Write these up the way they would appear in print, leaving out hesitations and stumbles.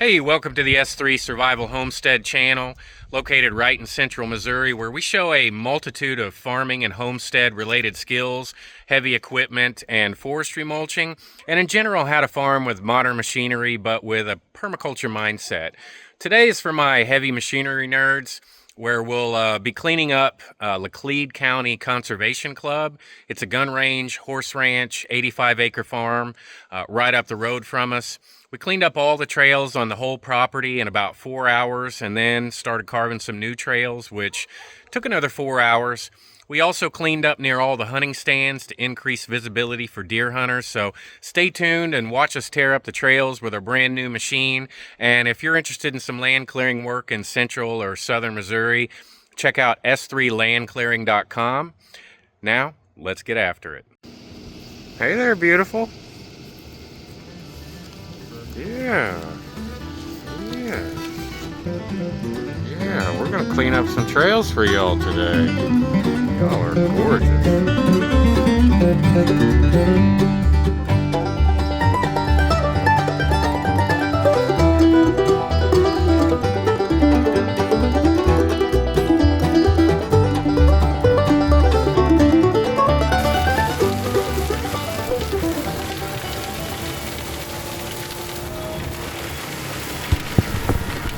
Hey, welcome to the S3 Survival Homestead channel, located right in central Missouri, where we show a multitude of farming and homestead related skills, heavy equipment, and forestry mulching, and in general how to farm with modern machinery but with a permaculture mindset. Today is for my heavy machinery nerds, where we'll be cleaning up Laclede County Conservation Club. It's a gun range, horse ranch, 85-acre farm right up the road from us. We cleaned up all the trails on the whole property in about 4 hours and then started carving some new trails, which took another 4 hours. We also cleaned up near all the hunting stands to increase visibility for deer hunters. So stay tuned and watch us tear up the trails with our brand new machine. And if you're interested in some land clearing work in central or southern Missouri, check out s3landclearing.com. Now, let's get after it. Hey there, beautiful. Yeah, we're gonna clean up some trails for y'all today. Y'all are gorgeous.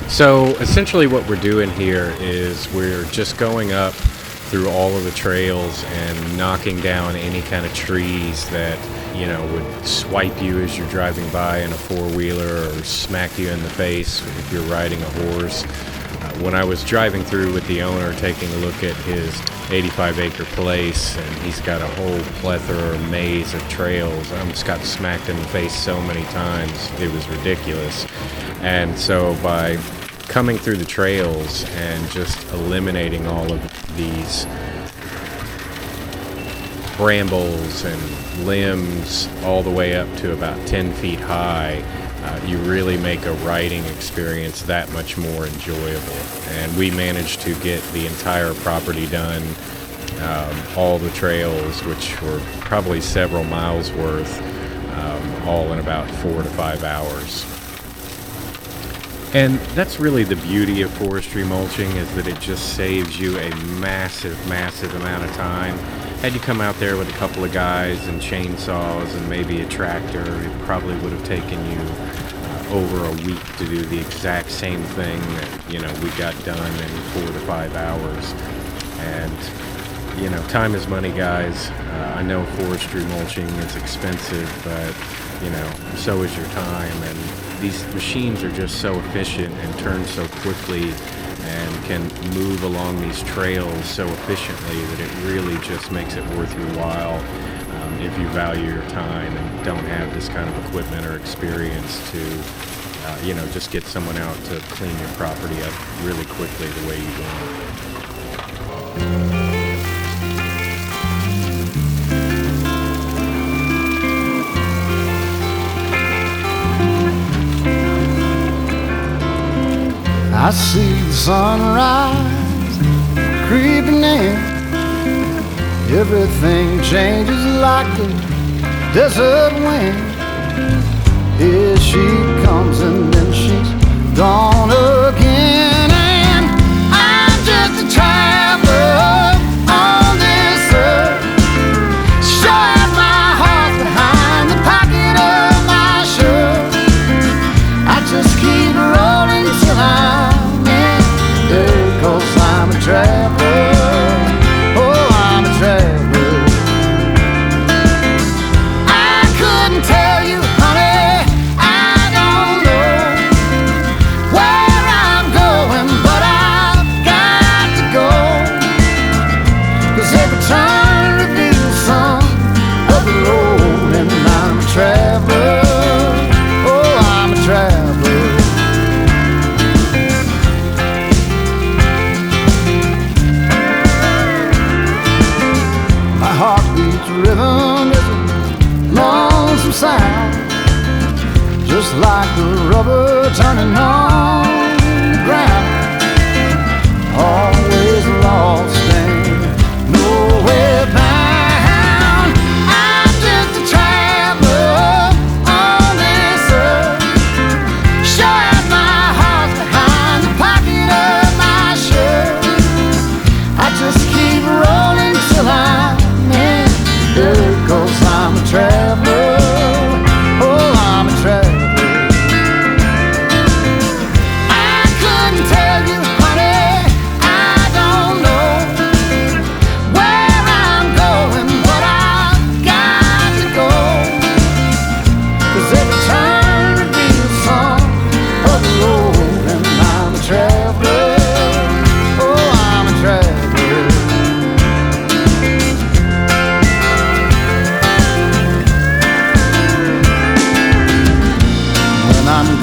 So essentially what we're doing here is we're just going up through all of the trails and knocking down any kind of trees that, you know, would swipe you as you're driving by in a four-wheeler or smack you in the face if you're riding a horse. When I was driving through with the owner taking a look at his 85-acre place, and he's got a whole plethora or maze of trails, I almost got smacked in the face so many times, it was ridiculous. And so by coming through the trails and just eliminating all of these brambles and limbs all the way up to about 10 feet high, you really make a riding experience that much more enjoyable. And we managed to get the entire property done, all the trails, which were probably several miles worth, all in about 4 to 5 hours. And that's really the beauty of forestry mulching, is that it just saves you a massive amount of time. Had you come out there with a couple of guys and chainsaws and maybe a tractor, it probably would have taken you over a week to do the exact same thing that, you know, we got done in 4 to 5 hours. And, you know, time is money, guys. I know forestry mulching is expensive, but, you know, so is your time. And these machines are just so efficient and turn so quickly and can move along these trails so efficiently that it really just makes it worth your while if you value your time and don't have this kind of equipment or experience to, you know, just get someone out to clean your property up really quickly the way you want. I see the sunrise creeping in. Everything changes like the desert wind. Here she comes and then she's gone again. And I'm just a traveler on this earth. Sure as my heart's behind the pocket of my shirt. I just keep rolling till I'm in there, 'cause I'm a traveler. Oh, I'm a traveler. I couldn't tell you, honey, I don't know where I'm going, but I've got to go. 'Cause every turn reveals some of the road, and I'm a traveler. Oh, I'm a traveler. My heartbeat's rhythm is a lonesome sound, just like the rubber turning on the ground. Always lost and nowhere bound. I'm just a traveler on this earth. Sure as my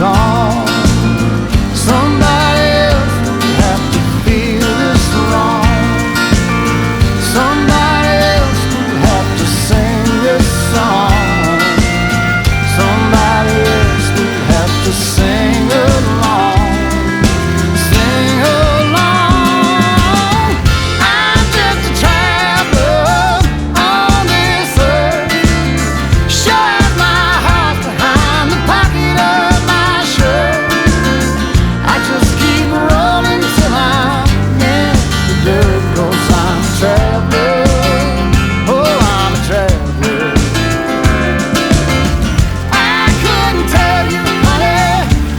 gone. Somebody else would have to feel this wrong. Somebody else would have to sing this song. Somebody else would have to sing along. Sing along. I'm just a traveler on this earth. Sure as my heart behind the pocket of my shirt. I just keep rolling till I'm in the dirt, 'cause I'm a traveler. Oh, I'm a traveler. I couldn't tell you, honey,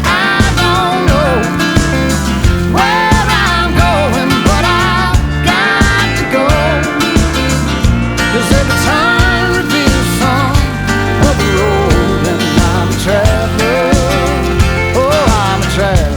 I don't know where I'm going, but I've got to go. 'Cause every turn reveals some other road, and I'm a traveler. Oh, I'm a traveler.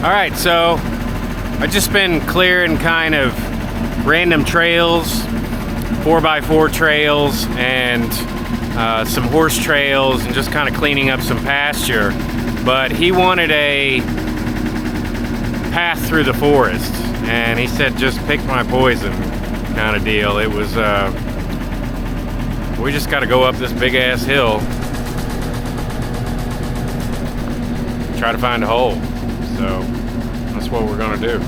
Alright, so I've just been clearing kind of random trails, 4x4 trails, and some horse trails, and just kind of cleaning up some pasture. But he wanted a path through the forest, and he said just pick my poison kind of deal. It was, we just got to go up this big ass hill, try to find a hole. So that's what we're gonna do.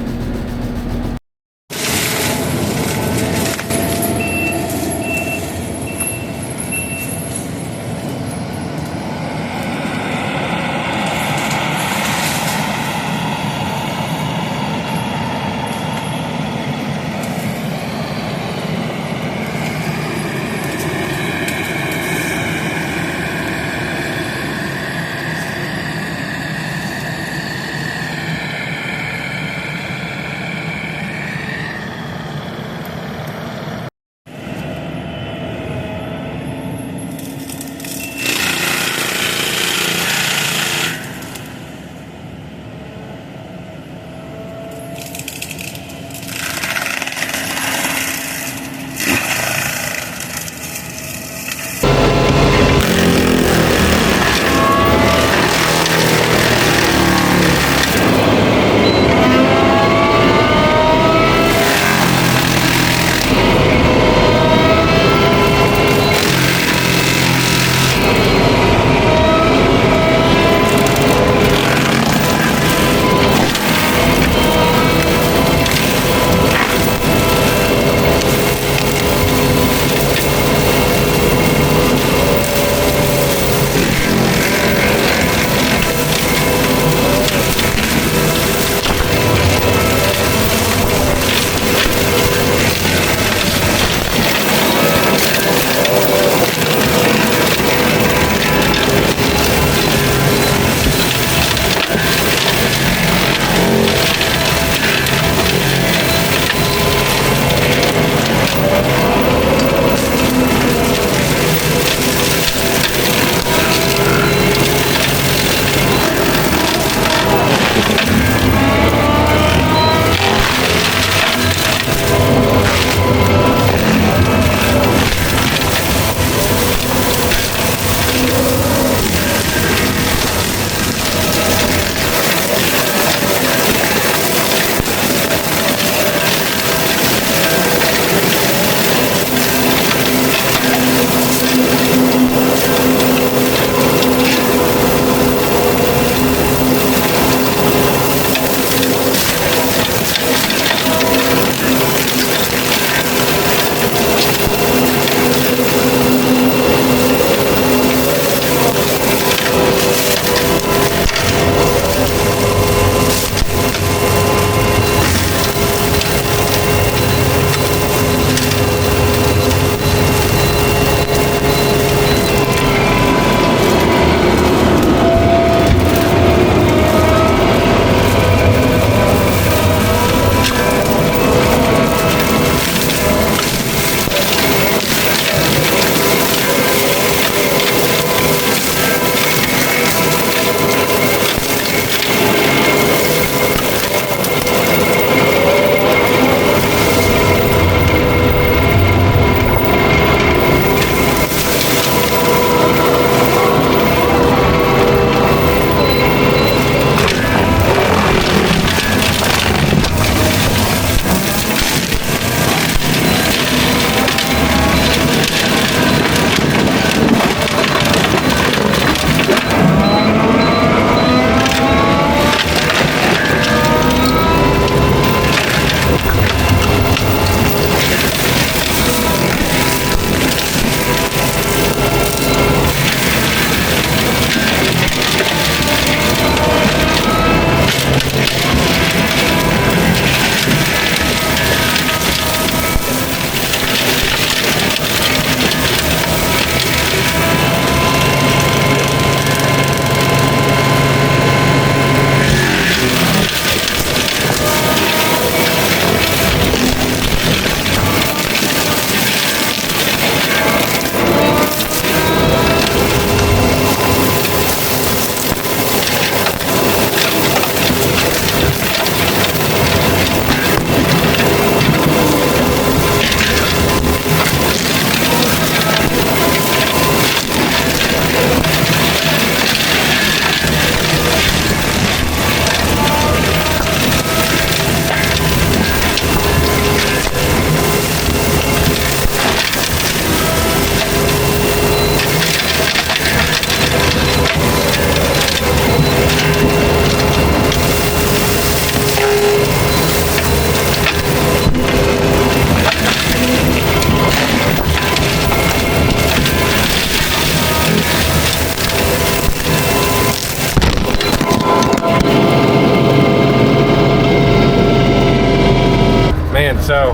So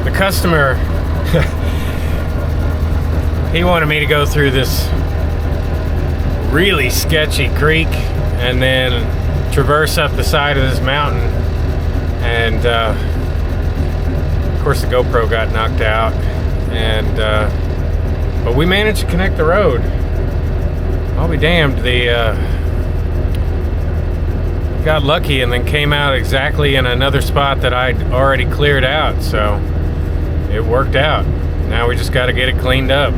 the customer, he wanted me to go through this really sketchy creek and then traverse up the side of this mountain, and of course the GoPro got knocked out, and but we managed to connect the road. I'll be damned, got lucky and then came out exactly in another spot that I'd already cleared out, so it worked out. Now we just got to get it cleaned up.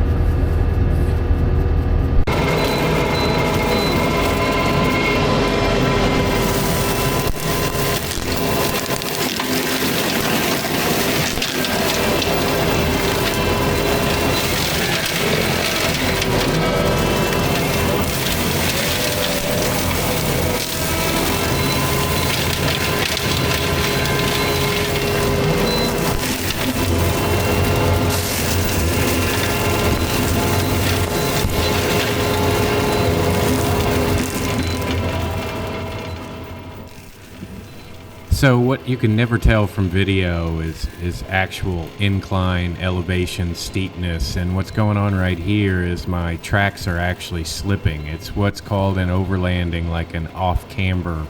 So what you can never tell from video is actual incline, elevation, steepness, and what's going on right here is my tracks are actually slipping. It's what's called an overlanding, like an off-camber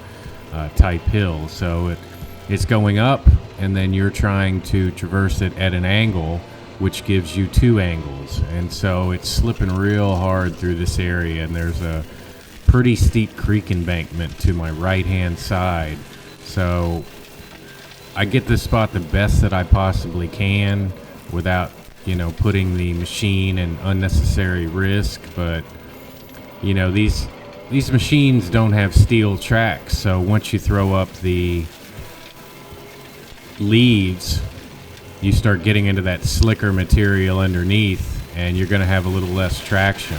type hill. So it's going up, and then you're trying to traverse it at an angle, which gives you two angles. And so it's slipping real hard through this area, and there's a pretty steep creek embankment to my right-hand side. So I get this spot the best that I possibly can without, putting the machine in unnecessary risk. But, these machines don't have steel tracks. So once you throw up the leaves, you start getting into that slicker material underneath, and you're going to have a little less traction.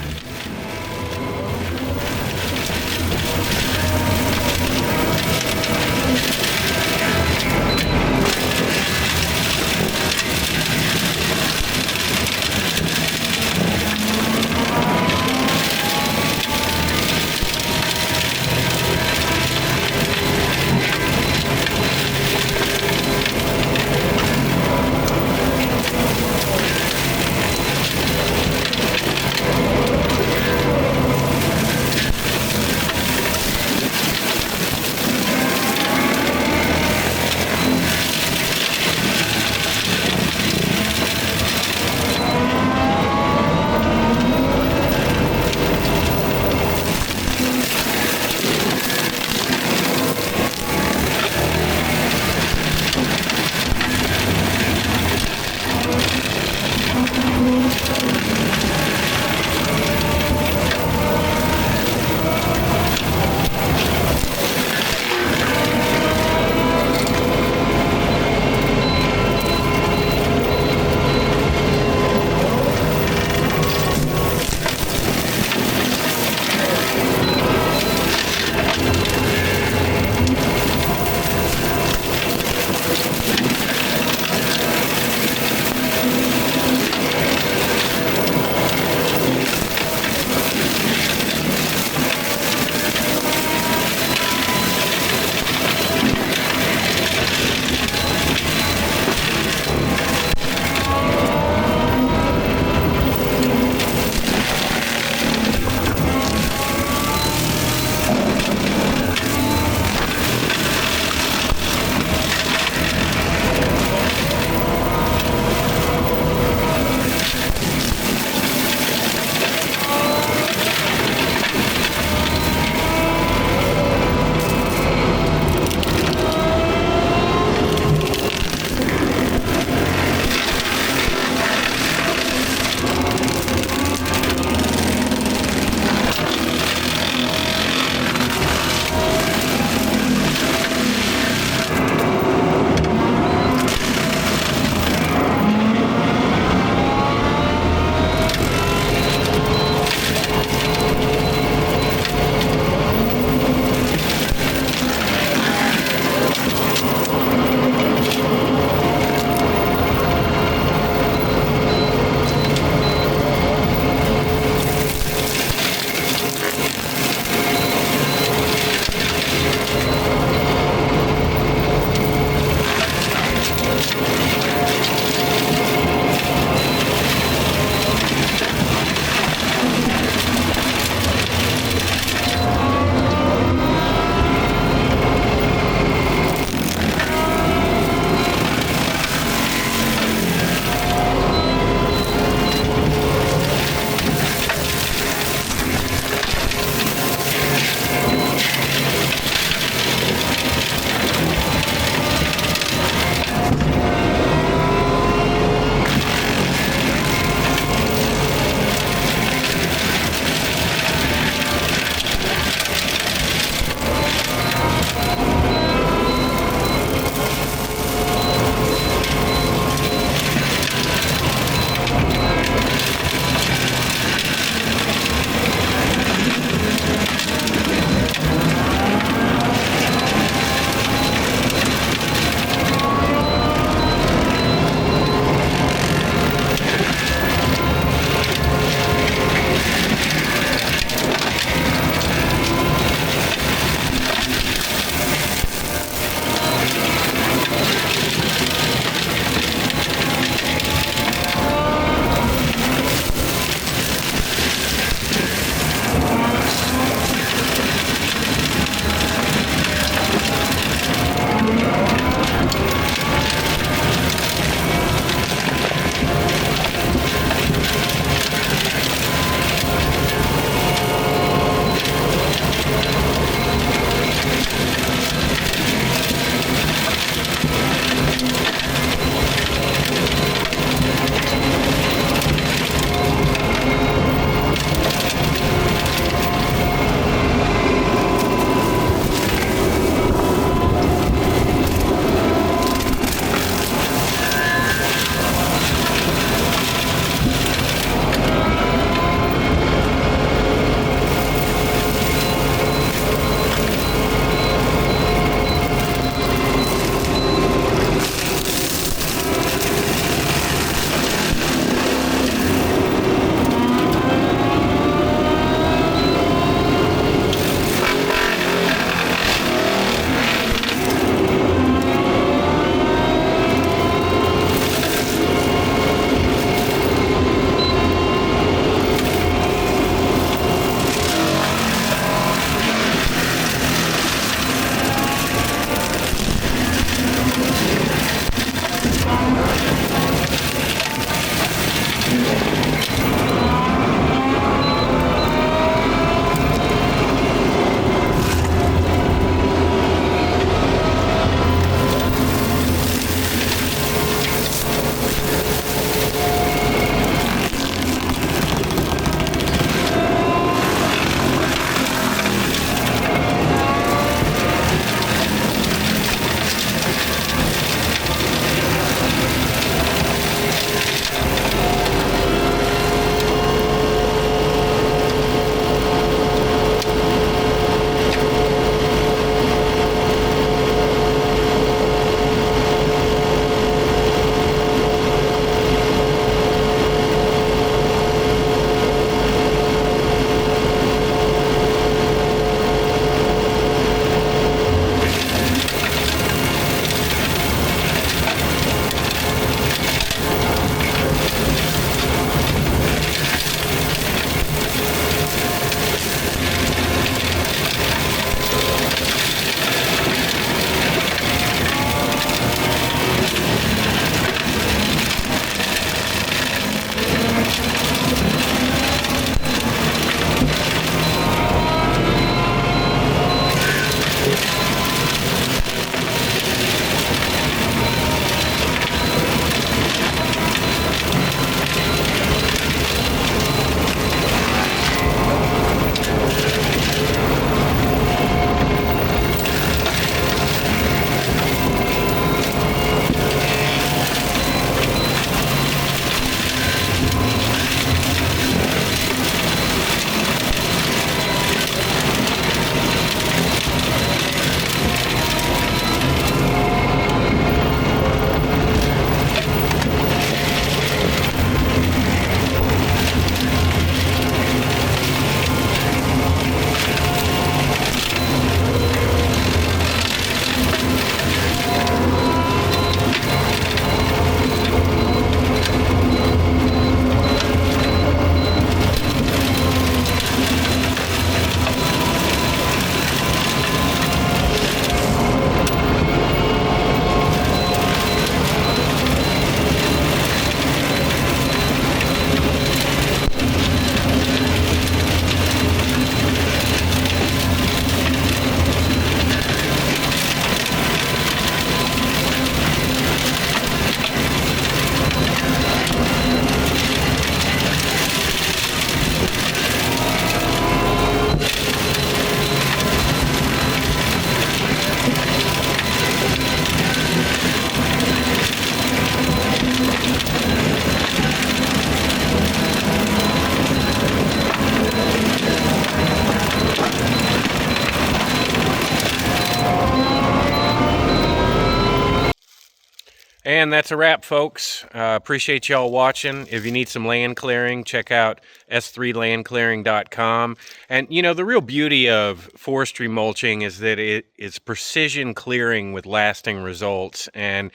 And that's a wrap, folks. Appreciate y'all watching. If you need some land clearing, check out s3landclearing.com. And you know, the real beauty of forestry mulching is that it's precision clearing with lasting results, and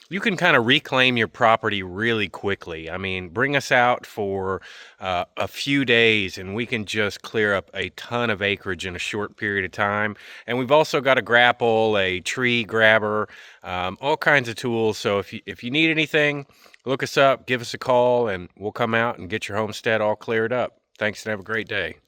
you can kind of reclaim your property really quickly. I mean, bring us out for a few days and we can just clear up a ton of acreage in a short period of time. And we've also got a grapple, a tree grabber, all kinds of tools. So if you need anything, look us up, give us a call, and we'll come out and get your homestead all cleared up. Thanks and have a great day.